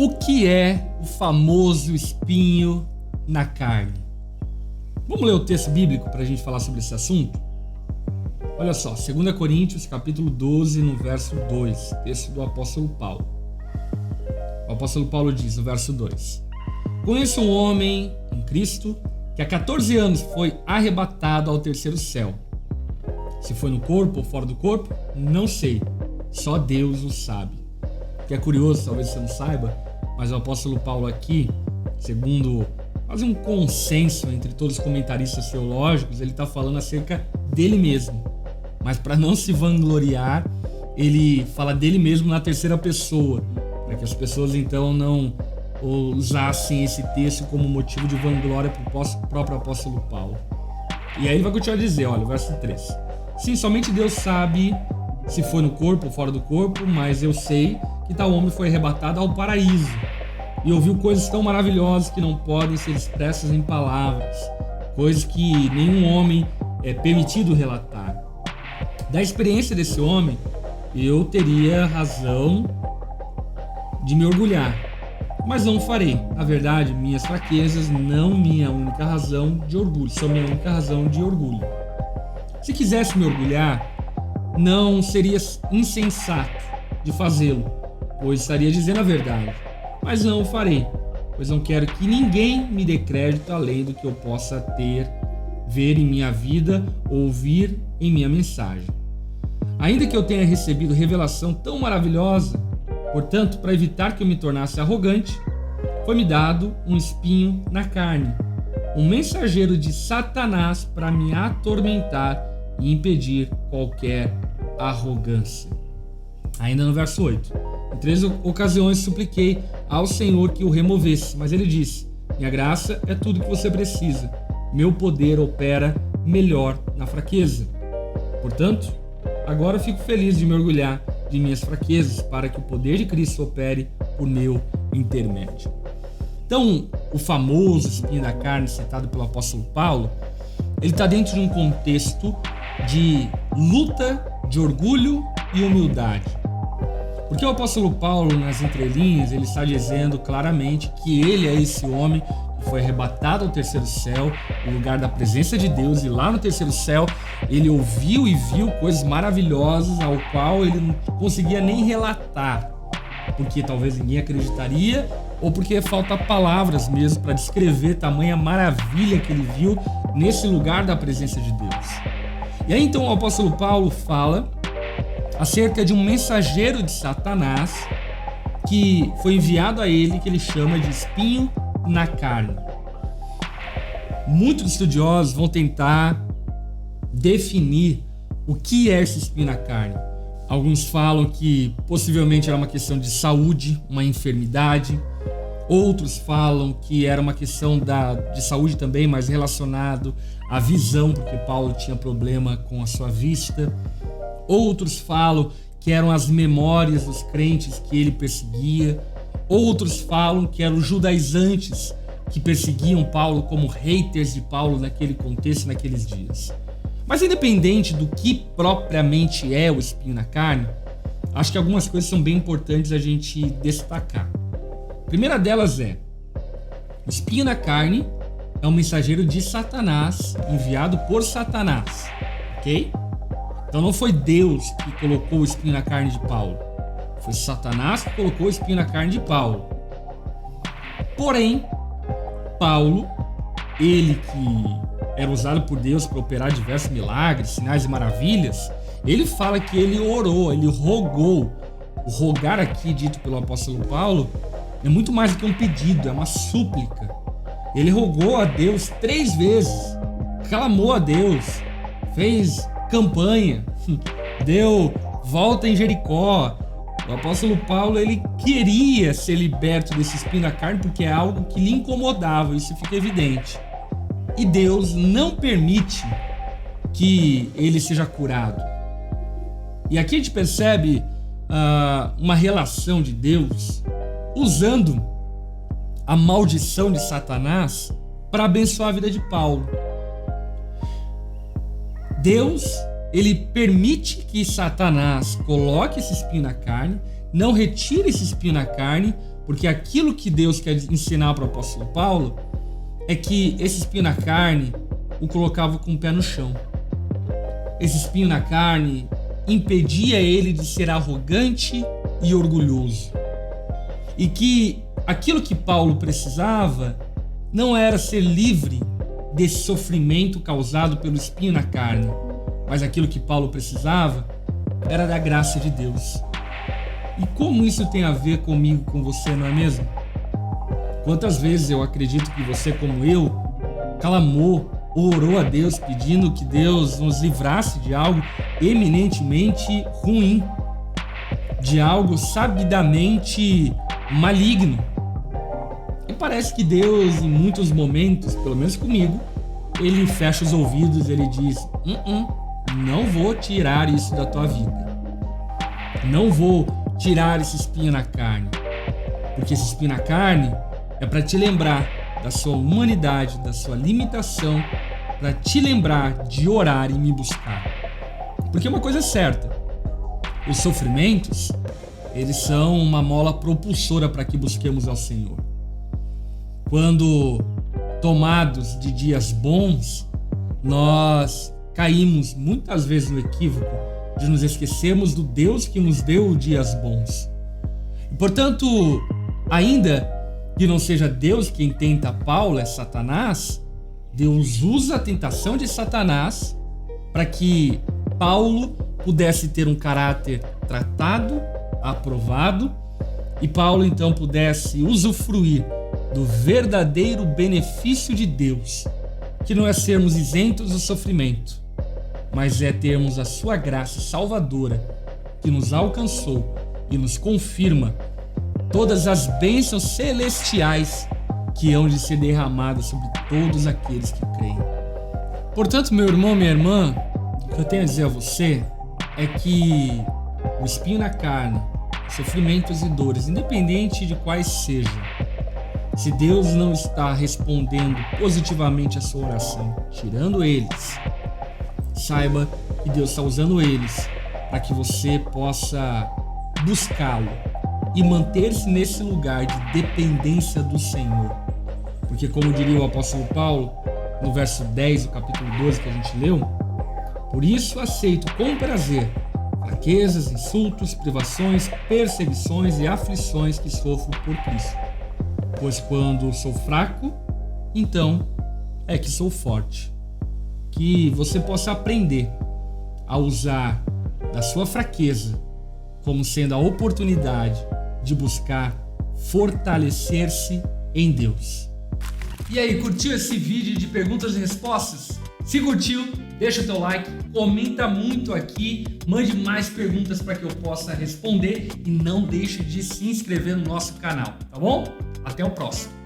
O que é o famoso espinho na carne? Vamos ler o texto bíblico para a gente falar sobre esse assunto? Olha só, 2 Coríntios capítulo 12, no verso 2, texto do apóstolo Paulo. O apóstolo Paulo diz no verso 2: Conheço um homem em Cristo que há 14 anos foi arrebatado ao terceiro céu. Se foi no corpo ou fora do corpo, não sei, só Deus o sabe. O que é curioso, talvez você não saiba, mas o apóstolo Paulo aqui, segundo quase um consenso entre todos os comentaristas teológicos, ele está falando acerca dele mesmo. Mas para não se vangloriar, ele fala dele mesmo na terceira pessoa, para que as pessoas então não usassem esse texto como motivo de vanglória para o próprio apóstolo Paulo. E aí ele vai continuar a dizer, olha, verso 3. Sim, somente Deus sabe se foi no corpo ou fora do corpo, mas eu sei que tal homem foi arrebatado ao paraíso e ouviu coisas tão maravilhosas que não podem ser expressas em palavras, coisas que nenhum homem é permitido relatar. Da experiência desse homem, eu teria razão de me orgulhar, mas não o farei. Na verdade, minhas fraquezas não minha única razão de orgulho, são minha única razão de orgulho. Se quisesse me orgulhar, não seria insensato de fazê-lo, pois estaria dizendo a verdade. Mas não o farei, pois não quero que ninguém me dê crédito além do que eu possa ver em minha vida ou ouvir em minha mensagem. Ainda que eu tenha recebido revelação tão maravilhosa, portanto, para evitar que eu me tornasse arrogante, foi-me dado um espinho na carne, um mensageiro de Satanás para me atormentar e impedir qualquer arrogância. Ainda no verso 8. Em 3 ocasiões supliquei ao Senhor que o removesse, mas ele disse: minha graça é tudo que você precisa. Meu poder opera melhor na fraqueza. Portanto, agora fico feliz de me orgulhar de minhas fraquezas, para que o poder de Cristo opere por meu intermédio. Então, o famoso espinho da carne citado pelo apóstolo Paulo, ele está dentro de um contexto de luta de orgulho e humildade. Porque o apóstolo Paulo, nas entrelinhas, ele está dizendo claramente que ele é esse homem que foi arrebatado ao terceiro céu, no lugar da presença de Deus, e lá no terceiro céu ele ouviu e viu coisas maravilhosas ao qual ele não conseguia nem relatar, porque talvez ninguém acreditaria, ou porque falta palavras mesmo para descrever tamanha maravilha que ele viu nesse lugar da presença de Deus. E aí então o apóstolo Paulo fala acerca de um mensageiro de Satanás que foi enviado a ele, que ele chama de espinho na carne. Muitos estudiosos vão tentar definir o que é esse espinho na carne. Alguns falam que possivelmente era uma questão de saúde, uma enfermidade. Outros falam que era uma questão de saúde também, mas relacionado à visão, porque Paulo tinha problema com a sua vista. Outros falam que eram as memórias dos crentes que ele perseguia. Outros falam que eram os judaizantes que perseguiam Paulo como haters de Paulo naquele contexto, naqueles dias. Mas independente do que propriamente é o espinho na carne, acho que algumas coisas são bem importantes a gente destacar. A primeira delas é: o espinho na carne é um mensageiro de Satanás, enviado por Satanás, ok? Então não foi Deus que colocou o espinho na carne de Paulo, foi Satanás que colocou o espinho na carne de Paulo. Porém, Paulo, ele que era usado por Deus para operar diversos milagres, sinais e maravilhas, ele fala que ele orou, ele rogou. O rogar aqui, dito pelo apóstolo Paulo, é muito mais do que um pedido, é uma súplica. Ele rogou a Deus 3 vezes, clamou a Deus, fez campanha, deu volta em Jericó. O apóstolo Paulo, ele queria ser liberto desse espinho na carne porque é algo que lhe incomodava, isso fica evidente. E Deus não permite que ele seja curado. E aqui a gente percebe uma relação de Deus usando a maldição de Satanás para abençoar a vida de Paulo. Deus, ele permite que Satanás coloque esse espinho na carne, não retire esse espinho na carne, Porque aquilo que Deus quer ensinar para o apóstolo Paulo é que esse espinho na carne o colocava com o pé no chão. Esse espinho na carne impedia ele de ser arrogante e orgulhoso. E que aquilo que Paulo precisava não era ser livre desse sofrimento causado pelo espinho na carne, mas aquilo que Paulo precisava era da graça de Deus. E como isso tem a ver comigo, com você, não é mesmo? Quantas vezes eu acredito que você, como eu, clamou, orou a Deus pedindo que Deus nos livrasse de algo eminentemente ruim, de algo sabidamente maligno. E parece que Deus, em muitos momentos, pelo menos comigo, ele fecha os ouvidos, ele diz: não vou tirar isso da tua vida. Não vou tirar esse espinho na carne. Porque esse espinho na carne é para te lembrar da sua humanidade, da sua limitação, para te lembrar de orar e me buscar. Porque uma coisa é certa: os sofrimentos, eles são uma mola propulsora para que busquemos ao Senhor. Quando tomados de dias bons, nós caímos muitas vezes no equívoco de nos esquecermos do Deus que nos deu dias bons. E, portanto, ainda que não seja Deus quem tenta Paulo, é Satanás, Deus usa a tentação de Satanás para que Paulo pudesse ter um caráter tratado, aprovado, e Paulo então pudesse usufruir do verdadeiro benefício de Deus, que não é sermos isentos do sofrimento, mas é termos a sua graça salvadora que nos alcançou e nos confirma todas as bênçãos celestiais que hão de ser derramadas sobre todos aqueles que creem. Portanto, meu irmão, minha irmã, o que eu tenho a dizer a você é que o espinho na carne, sofrimentos e dores, independente de quais sejam, se Deus não está respondendo positivamente a sua oração, tirando eles, saiba que Deus está usando eles para que você possa buscá-lo e manter-se nesse lugar de dependência do Senhor. Porque, como diria o apóstolo Paulo, no verso 10 do capítulo 12 que a gente leu: por isso aceito com prazer fraquezas, insultos, privações, perseguições e aflições que sofro por Cristo. Pois quando sou fraco, então é que sou forte. Que você possa aprender a usar da sua fraqueza como sendo a oportunidade de buscar fortalecer-se em Deus. E aí, curtiu esse vídeo de perguntas e respostas? Se curtiu, deixa o teu like, comenta muito aqui, mande mais perguntas para que eu possa responder e não deixe de se inscrever no nosso canal, tá bom? Até o próximo.